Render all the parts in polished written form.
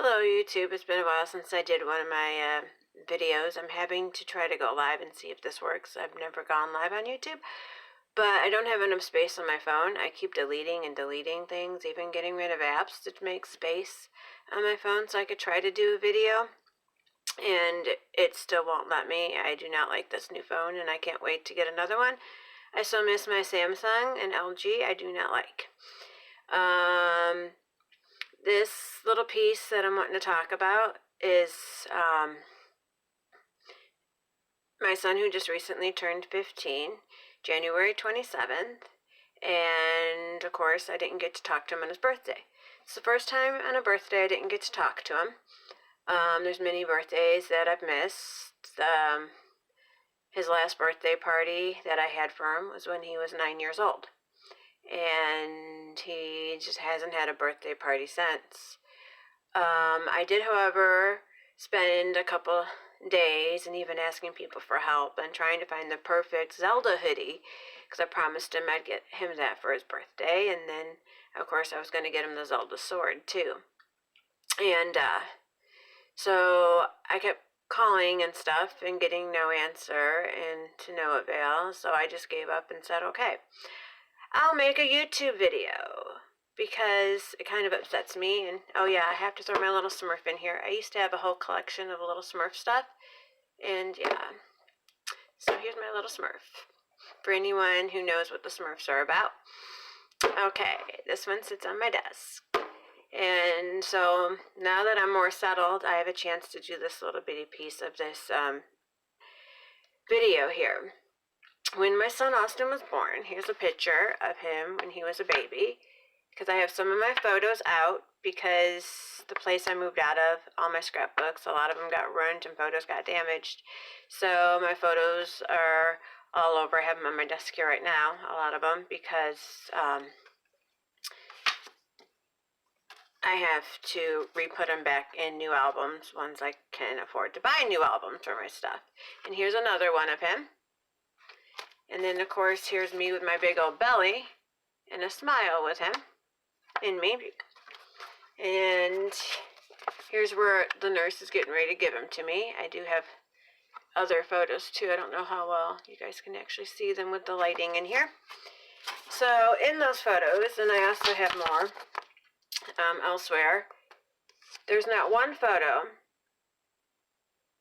Hello YouTube, it's been a while since I did one of my videos. I'm having to try to go live and see if this works. I've never gone live on YouTube, but I don't have enough space on my phone. I keep deleting and deleting things, even getting rid of apps to make space on my phone so I could try to do a video, and it still won't let me. I do not like this new phone and I can't wait to get another one. I still miss my Samsung and LG. I do not like. This little piece that I'm wanting to talk about is my son, who just recently turned 15, January 27th, and of course I didn't get to talk to him on his birthday. It's the first time on a birthday I didn't get to talk to him. There's many birthdays that I've missed. His last birthday party that I had for him was when he was 9 years old, and he just hasn't had a birthday party since. I did, however, spend a couple days and even asking people for help and trying to find the perfect Zelda hoodie, because I promised him I'd get him that for his birthday, and then of course I was going to get him the Zelda sword too. And so I kept calling and stuff and getting no answer and to no avail, so I just gave up and said, okay, I'll make a YouTube video, because it kind of upsets me. And oh yeah, I have to throw my little Smurf in here. I used to have a whole collection of little Smurf stuff, and yeah, so here's my little Smurf for anyone who knows what the Smurfs are about. Okay, this one sits on my desk, and so now that I'm more settled, I have a chance to do this little bitty piece of this video here. When my son Austin was born, here's a picture of him when he was a baby, because I have some of my photos out, because the place I moved out of, all my scrapbooks, a lot of them got ruined and photos got damaged. So my photos are all over. I have them on my desk here right now, a lot of them, because I have to re-put them back in new albums, ones I can afford to buy new albums for my stuff. And here's another one of him. And then, of course, here's me with my big old belly and a smile with him in me. And here's where the nurse is getting ready to give him to me. I do have other photos, too. I don't know how well you guys can actually see them with the lighting in here. So, in those photos, and I also have more elsewhere, there's not one photo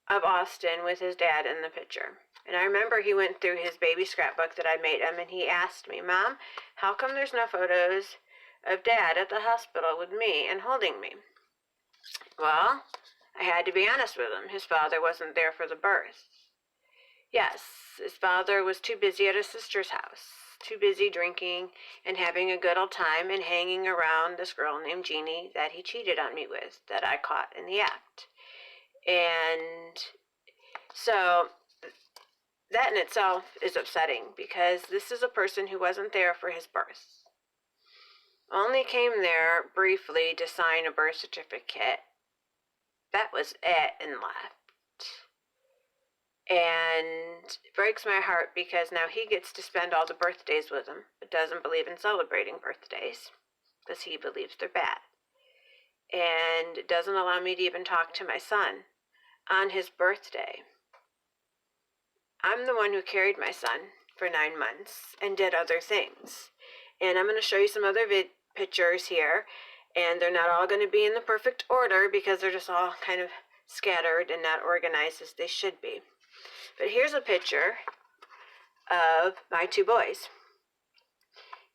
of Austin with his dad in the picture. And I remember he went through his baby scrapbook that I made him, and he asked me, Mom, how come there's no photos of Dad at the hospital with me and holding me? Well, I had to be honest with him. His father wasn't there for the birth. Yes, his father was too busy at his sister's house, too busy drinking and having a good old time and hanging around this girl named Jeannie that he cheated on me with, that I caught in the act. And so that in itself is upsetting, because this is a person who wasn't there for his birth. Only came there briefly to sign a birth certificate. That was it, and left. And it breaks my heart, because now he gets to spend all the birthdays with him, but doesn't believe in celebrating birthdays, because he believes they're bad. And it doesn't allow me to even talk to my son on his birthday. I'm the one who carried my son for 9 months and did other things. And I'm going to show you some other pictures here. And they're not all going to be in the perfect order, because they're just all kind of scattered and not organized as they should be. But here's a picture of my two boys.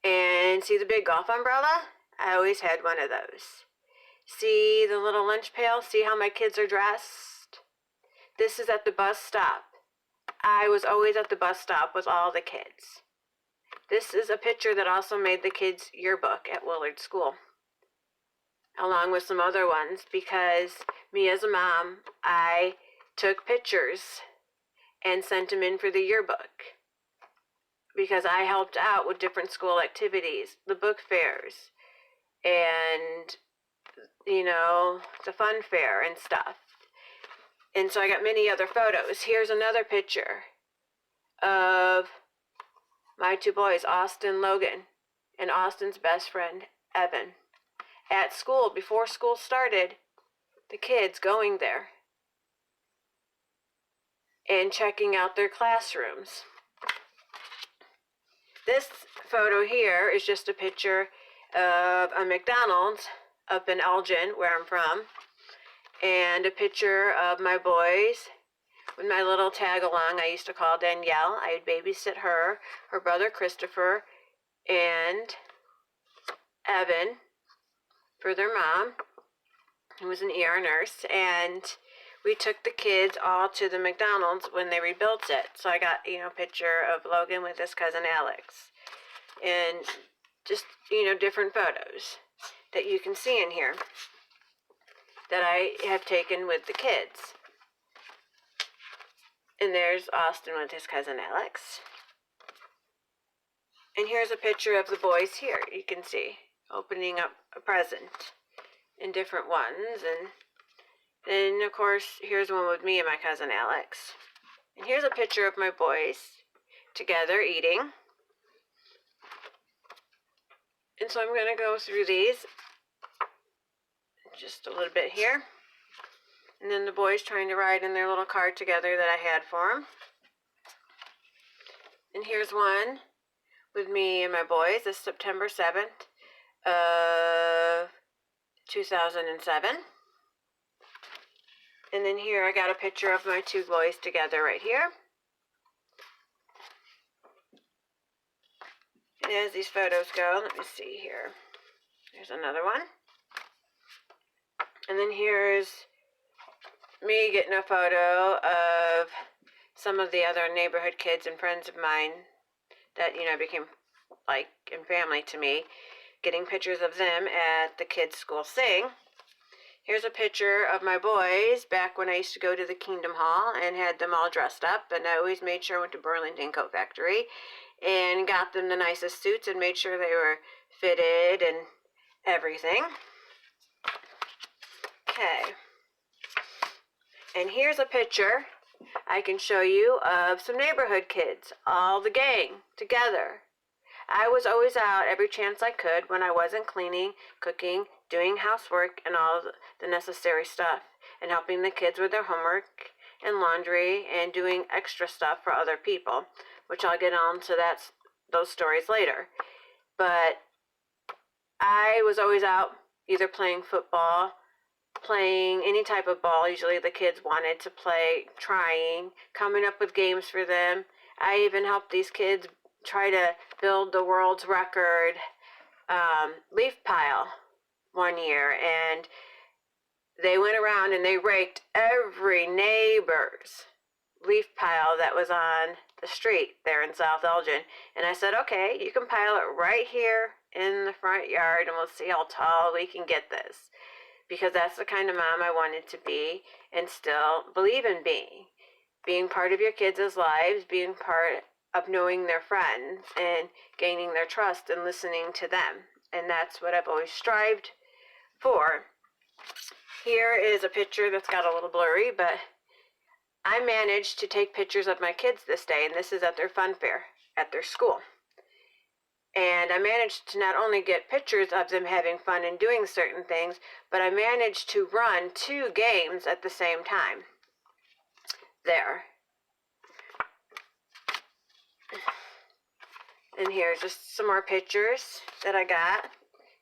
And see the big golf umbrella? I always had one of those. See the little lunch pail? See how my kids are dressed? This is at the bus stop. I was always at the bus stop with all the kids. This is a picture that also made the kids' yearbook at Willard School, along with some other ones, because me as a mom, I took pictures and sent them in for the yearbook, because I helped out with different school activities, the book fairs, and, you know, the fun fair and stuff. And so I got many other photos. Here's another picture of my two boys, Austin, Logan, and Austin's best friend, Evan, at school before school started, the kids going there and checking out their classrooms. This photo here is just a picture of a McDonald's up in Elgin, where I'm from, and a picture of my boys with my little tag-along I used to call Danielle. I would babysit her, her brother Christopher, and Evan for their mom, who was an ER nurse, and we took the kids all to the McDonald's when they rebuilt it. So I got, a picture of Logan with his cousin Alex, and just, different photos that you can see in here that I have taken with the kids. And there's Austin with his cousin Alex. And here's a picture of the boys here, you can see, opening up a present in different ones. And then, of course, here's one with me and my cousin Alex. And here's a picture of my boys together eating. And so I'm going to go through these just a little bit here. And then the boys trying to ride in their little car together that I had for them. And here's one with me and my boys. This is September 7th of 2007. And then here I got a picture of my two boys together right here. And as these photos go, let me see here. There's another one. And then here's me getting a photo of some of the other neighborhood kids and friends of mine that, became like and family to me, getting pictures of them at the kids' school sing. Here's a picture of my boys back when I used to go to the Kingdom Hall and had them all dressed up, and I always made sure I went to Burlington Coat Factory and got them the nicest suits and made sure they were fitted and everything. Okay. And here's a picture I can show you of some neighborhood kids, all the gang together. I was always out every chance I could when I wasn't cleaning, cooking, doing housework, and all the necessary stuff, and helping the kids with their homework and laundry and doing extra stuff for other people, which I'll get on to those stories later. But I was always out either playing football, playing any type of ball. Usually the kids wanted to play, trying, coming up with games for them. I even helped these kids try to build the world's record leaf pile one year, and they went around and they raked every neighbor's leaf pile that was on the street there in South Elgin. And I said, okay, you can pile it right here in the front yard and we'll see how tall we can get this. Because that's the kind of mom I wanted to be and still believe in being part of your kids' lives, being part of knowing their friends and gaining their trust and listening to them. And that's what I've always strived for. Here is a picture that's got a little blurry, but I managed to take pictures of my kids this day, and this is at their fun fair at their school. And I managed to not only get pictures of them having fun and doing certain things, but I managed to run 2 games at the same time. There. And here's just some more pictures that I got,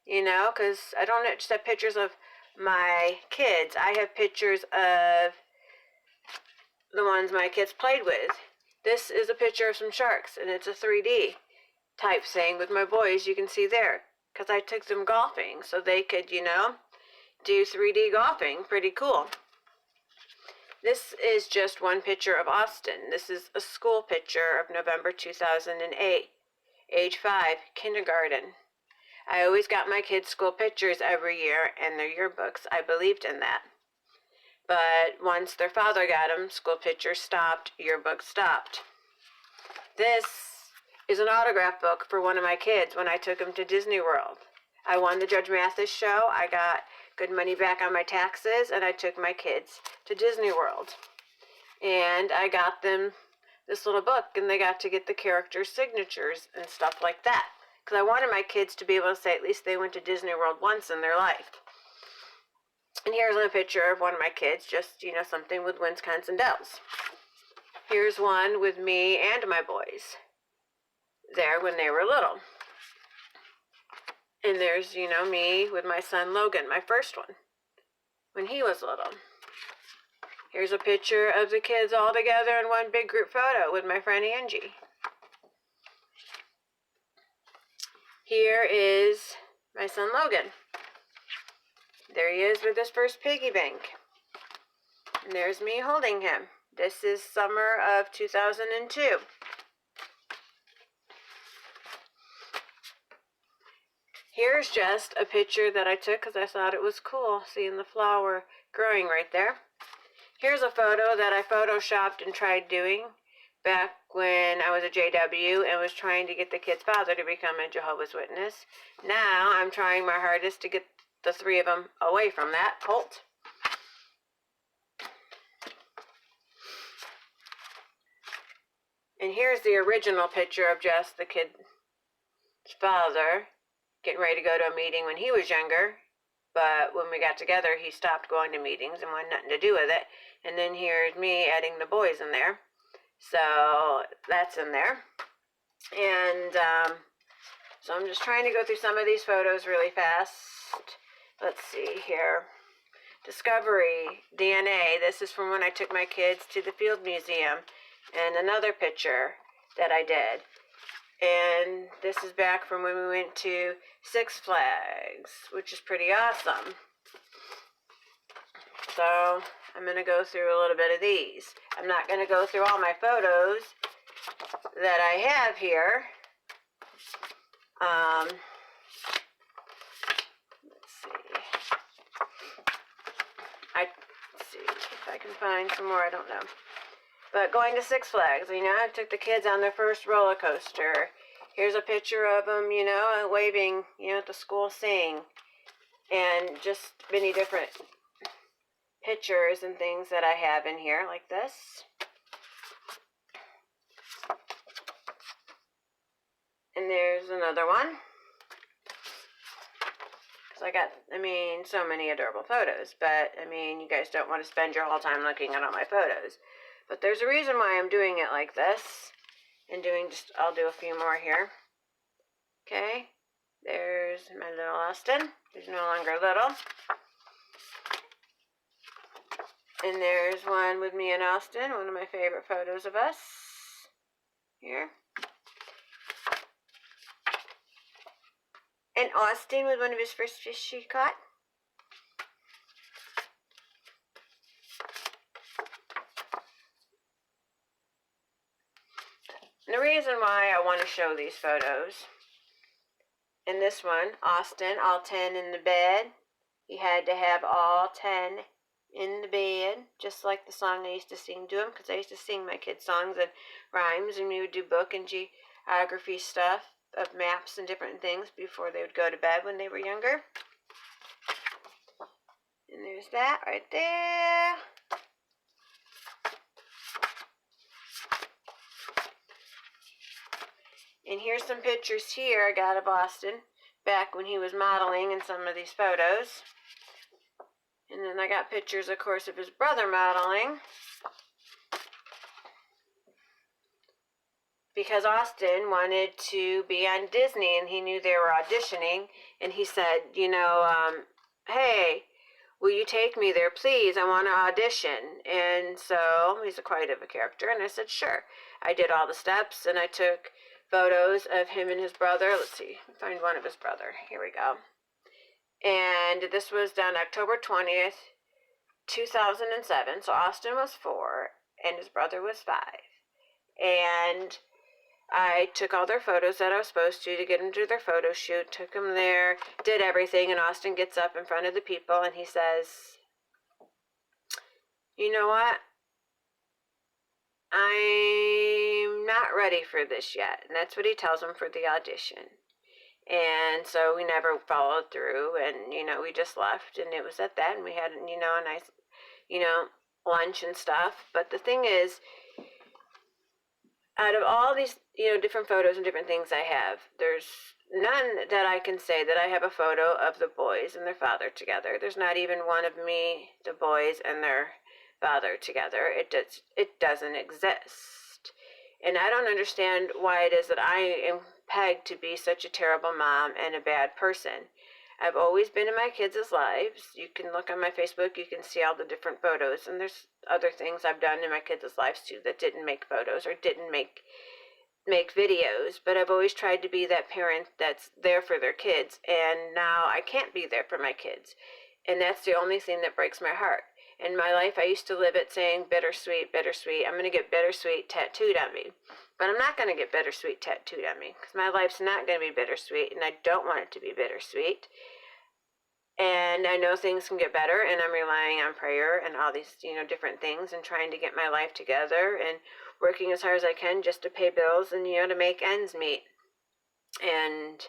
because I don't just have pictures of my kids. I have pictures of the ones my kids played with. This is a picture of some sharks, and it's a 3D type thing with my boys. You can see there, because I took them golfing so they could, do 3D golfing. Pretty cool. This is just one picture of Austin. This is a school picture of November 2008, age 5, kindergarten. I always got my kids' school pictures every year and their yearbooks. I believed in that. But once their father got them, school pictures stopped, yearbooks stopped. This is an autograph book for one of my kids when I took him to Disney World. I won the Judge Mathis show. I got good money back on my taxes, and I took my kids to Disney World. And I got them this little book, and they got to get the characters' signatures and stuff like that. Because I wanted my kids to be able to say at least they went to Disney World once in their life. And here's a picture of one of my kids, just, something with Wisconsin Dells. Here's one with me and my boys there when they were little. And there's, me with my son Logan, my first one, when he was little. Here's a picture of the kids all together in one big group photo with my friend Angie. Here is my son Logan. There he is with his first piggy bank. And there's me holding him. This is summer of 2002. Here's just a picture that I took because I thought it was cool, seeing the flower growing right there. Here's a photo that I photoshopped and tried doing back when I was a JW and was trying to get the kid's father to become a Jehovah's Witness. Now I'm trying my hardest to get the three of them away from that cult. And here's the original picture of just the kid's father getting ready to go to a meeting when he was younger. But when we got together, he stopped going to meetings and wanted nothing to do with it. And then here's me adding the boys in there. So that's in there. And so I'm just trying to go through some of these photos really fast. Let's see here. Discovery DNA. This is from when I took my kids to the Field Museum. And another picture that I did. And this is back from when we went to Six Flags, which is pretty awesome. So I'm going to go through a little bit of these. I'm not going to go through all my photos that I have here. Let's see if I can find some more. I don't know. But going to Six Flags, I took the kids on their first roller coaster. Here's a picture of them, waving, at the school sing. And just many different pictures and things that I have in here, like this. And there's another one. Because I got, so many adorable photos. But, you guys don't want to spend your whole time looking at all my photos. But there's a reason why I'm doing it like this. And I'll do a few more here. Okay. There's my little Austin, who's no longer little. And there's one with me and Austin, one of my favorite photos of us. Here. And Austin with one of his first fish he caught. And the reason why I want to show these photos, in this one, Austin, all 10 in the bed. He had to have all 10 in the bed, just like the song I used to sing to him, because I used to sing my kids' songs and rhymes, and we would do book and geography stuff of maps and different things before they would go to bed when they were younger. And there's that right there. And here's some pictures here I got of Austin back when he was modeling in some of these photos. And then I got pictures, of course, of his brother modeling. Because Austin wanted to be on Disney and he knew they were auditioning. And he said, hey, will you take me there, please? I want to audition. And so he's quite of a character. And I said, sure. I did all the steps and I took photos of him and his brother. Let's see, find one of his brother. Here we go. And this was done October 20th, 2007. So Austin was 4 and his brother was 5. And I took all their photos that I was supposed to get them to their photo shoot, took them there, did everything, and Austin gets up in front of the people and he says, you know what? I'm not ready for this yet. And that's what he tells them for the audition. And so we never followed through and, we just left. And it was at that and we had, a nice, lunch and stuff. But the thing is, out of all these, different photos and different things I have, there's none that I can say that I have a photo of the boys and their father together. There's not even one of me, the boys, and their father together. It doesn't exist. And I don't understand why it is that I am pegged to be such a terrible mom and a bad person. I've always been in my kids' lives. You can look on my Facebook, you can see all the different photos, and there's other things I've done in my kids' lives too that didn't make photos or didn't make videos, but I've always tried to be that parent that's there for their kids, and now I can't be there for my kids. And that's the only thing that breaks my heart. In my life, I used to live it saying bittersweet, bittersweet. I'm going to get bittersweet tattooed on me. But I'm not going to get bittersweet tattooed on me because my life's not going to be bittersweet, and I don't want it to be bittersweet. And I know things can get better, and I'm relying on prayer and all these, different things and trying to get my life together and working as hard as I can just to pay bills and, to make ends meet. And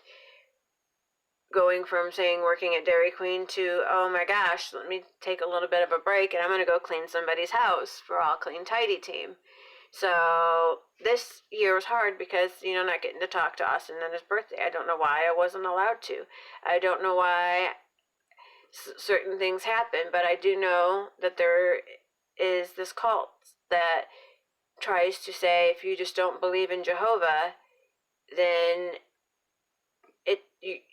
going from saying working at Dairy Queen to, oh my gosh, let me take a little bit of a break and I'm going to go clean somebody's house for All Clean Tidy team. So this year was hard because, not getting to talk to Austin on his birthday. I don't know why I wasn't allowed to. I don't know why certain things happen, but I do know that there is this cult that tries to say if you just don't believe in Jehovah, then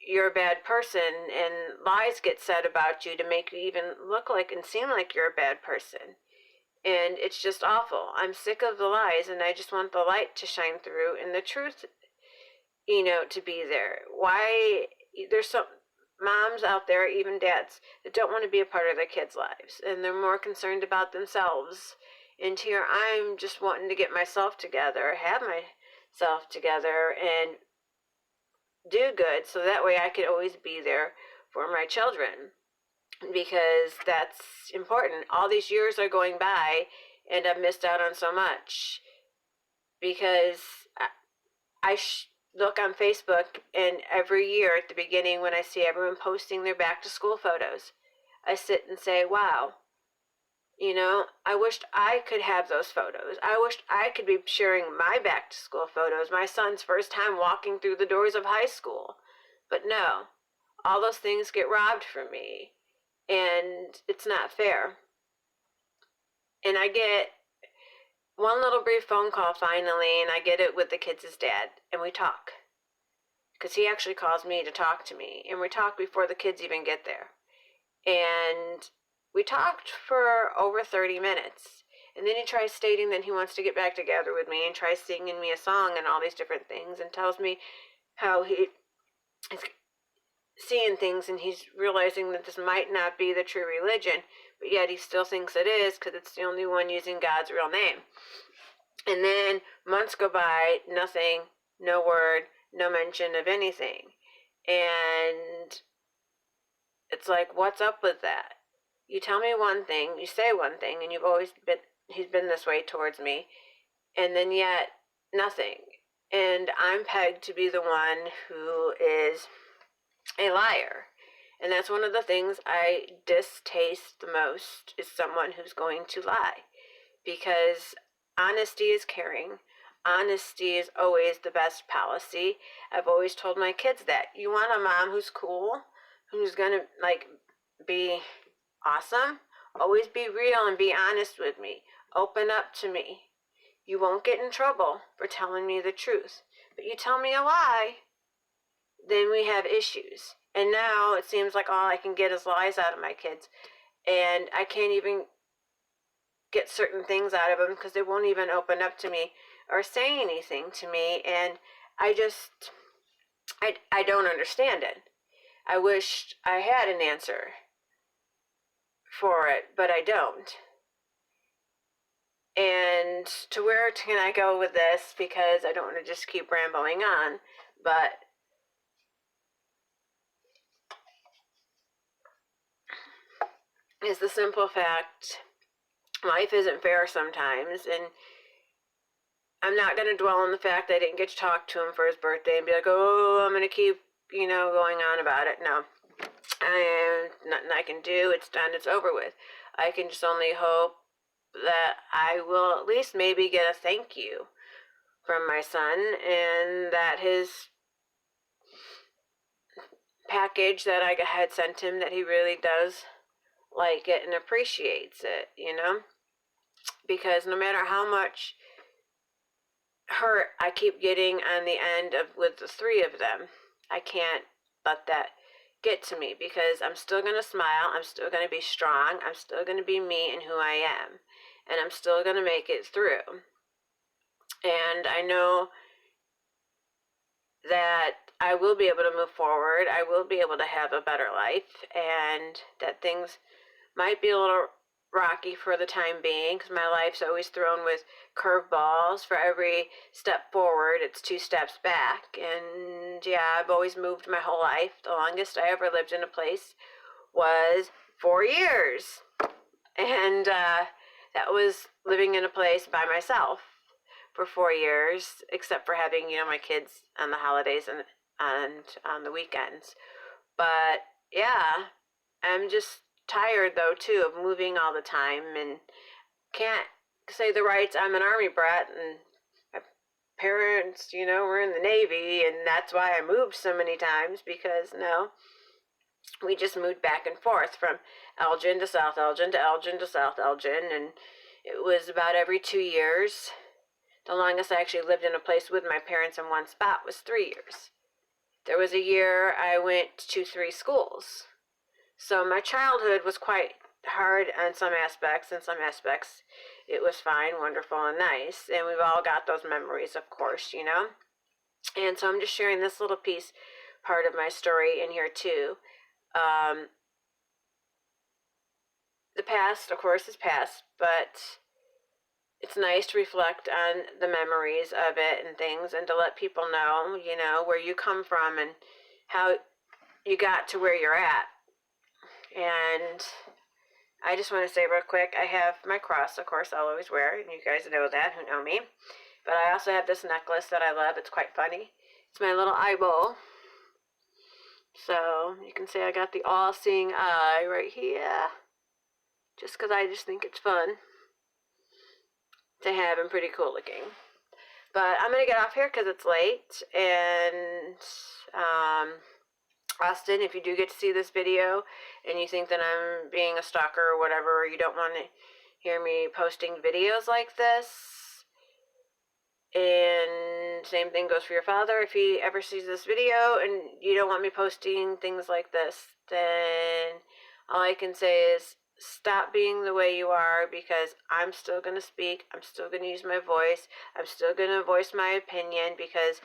you're a bad person, and lies get said about you to make you even look like and seem like you're a bad person. And it's just awful. I'm sick of the lies, and I just want the light to shine through and the truth, to be there. Why there's some moms out there, even dads, that don't want to be a part of their kids' lives, and they're more concerned about themselves. And here I'm just wanting to get myself together, have myself together, and do good so that way I could always be there for my children, because that's important. All these years are going by and I've missed out on so much because I look on Facebook, and every year at the beginning when I see everyone posting their back to school photos, I sit and say, wow, I wished I could have those photos. I wished I could be sharing my back to school photos, my son's first time walking through the doors of high school. But no, all those things get robbed from me, and it's not fair. And I get one little brief phone call finally, and I get it with the kids' dad, and we talk. Because he actually calls me to talk to me, and we talk before the kids even get there. And we talked for over 30 minutes. And then he tries stating that he wants to get back together with me and tries singing me a song and all these different things and tells me how he is seeing things and he's realizing that this might not be the true religion, but yet he still thinks it is because it's the only one using God's real name. And then months go by, nothing, no word, no mention of anything. And it's like, what's up with that? You tell me one thing, you say one thing, and he's been this way towards me, and then yet nothing. And I'm pegged to be the one who is a liar. And that's one of the things I distaste the most, is someone who's going to lie. Because honesty is caring. Honesty is always the best policy. I've always told my kids that. You want a mom who's cool, who's gonna be awesome? Always be real and be honest with me. Open up to me. You won't get in trouble for telling me the truth. But you tell me a lie, then we have issues. And now it seems like all I can get is lies out of my kids. And I can't even get certain things out of them because they won't even open up to me or say anything to me. And I don't understand it. I wish I had an answer for it, but I don't. And to where can I go with this? Because I don't want to just keep rambling on, but is the simple fact, life isn't fair sometimes, and I'm not going to dwell on the fact that I didn't get to talk to him for his birthday and be like, oh, I'm going to keep, going on about it. No. Nothing I can do. It's done. It's over with. I can just only hope that I will at least maybe get a thank you from my son, and that his package that I had sent him that he really does like it and appreciates it, you know? Because no matter how much hurt I keep getting on the end of with the three of them, I can't let that get to me, because I'm still going to smile, I'm still going to be strong, I'm still going to be me and who I am, and I'm still going to make it through. And I know that I will be able to move forward, I will be able to have a better life, and that things might be a little rocky for the time being, because my life's always thrown with curveballs. For every step forward, it's 2 steps back. And yeah, I've always moved my whole life. The longest I ever lived in a place was 4 years. And that was living in a place by myself for 4 years, except for having, you know, my kids on the holidays and on the weekends. But yeah, I'm just tired though too of moving all the time, and can't say the rights. I'm an army brat, and my parents, you know, were in the Navy, and that's why I moved so many times, because no, we just moved back and forth from Elgin to South Elgin to Elgin to South Elgin, and it was about every 2 years. The longest I actually lived in a place with my parents in one spot was 3 years. There was a year I went to 3 schools. So my childhood was quite hard on some aspects. In some aspects, it was fine, wonderful, and nice. And we've all got those memories, of course, you know. And so I'm just sharing this little piece, part of my story in here too. The past, of course, is past, but it's nice to reflect on the memories of it and things, and to let people know, you know, where you come from and how you got to where you're at. And I just want to say real quick, I have my cross, of course, I'll always wear, and you guys know that who know me. But I also have this necklace that I love. It's quite funny. It's my little eye bowl. So you can see I got the all-seeing eye right here, just because I just think it's fun to have and pretty cool looking. But I'm going to get off here because it's late. And Austin, if you do get to see this video and you think that I'm being a stalker or whatever, or you don't want to hear me posting videos like this, and same thing goes for your father, if he ever sees this video and you don't want me posting things like this, then all I can say is stop being the way you are, because I'm still going to speak, I'm still going to use my voice, I'm still going to voice my opinion, because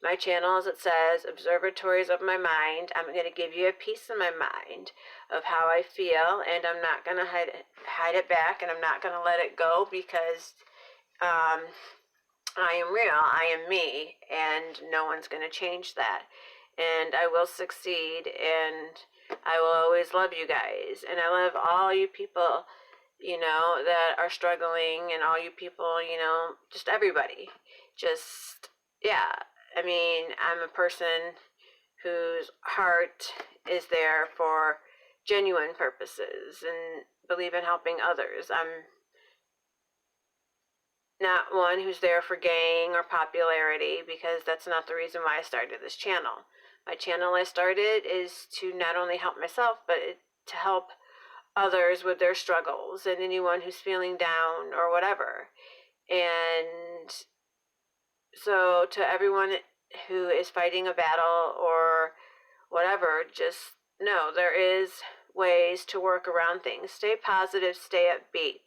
my channel, as it says, Observatories of My Mind. I'm going to give you a piece of my mind of how I feel, and I'm not going to hide it back, and I'm not going to let it go, because I am real, I am me, and no one's going to change that. And I will succeed, and I will always love you guys, and I love all you people, you know, that are struggling, and all you people, you know, just everybody. Just, yeah. I mean, I'm a person whose heart is there for genuine purposes and believe in helping others. I'm not one who's there for gain or popularity, because that's not the reason why I started this channel. My channel I started is to not only help myself, but to help others with their struggles, and anyone who's feeling down or whatever. And so to everyone who is fighting a battle or whatever, just know there is ways to work around things. Stay positive, stay upbeat,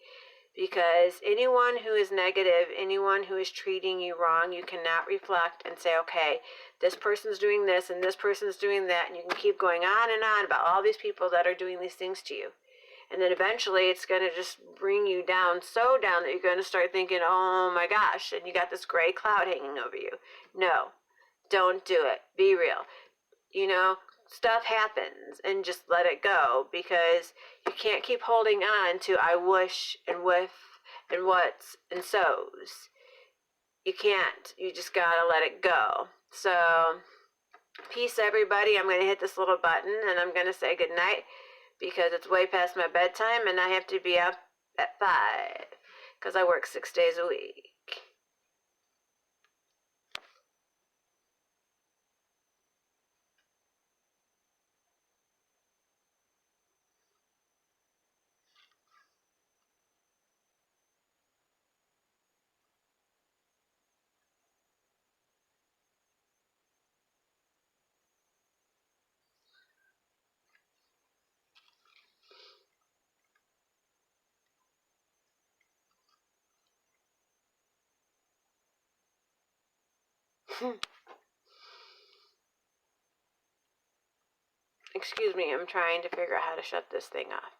because anyone who is negative, anyone who is treating you wrong, you cannot reflect and say, okay, this person's doing this and this person's doing that, and you can keep going on and on about all these people that are doing these things to you. And then eventually it's going to just bring you down, so down that you're going to start thinking, oh my gosh, and you got this gray cloud hanging over you. No, don't do it. Be real. You know, stuff happens, and just let it go, because you can't keep holding on to I wish and with and what's and so's. You can't. You just got to let it go. So, peace everybody. I'm going to hit this little button and I'm going to say goodnight, because it's way past my bedtime and I have to be up at 5 because I work 6 days a week. Excuse me, I'm trying to figure out how to shut this thing off.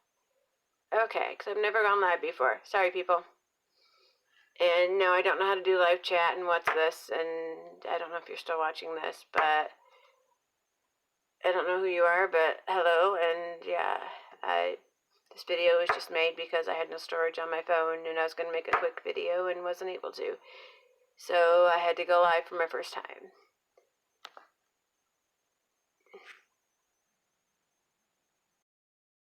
Okay, because I've never gone live before. Sorry, people. And no, I don't know how to do live chat and what's this, and I don't know if you're still watching this, but I don't know who you are, but hello, and yeah, this video was just made because I had no storage on my phone, and I was going to make a quick video and wasn't able to. So I had to go live for my first time.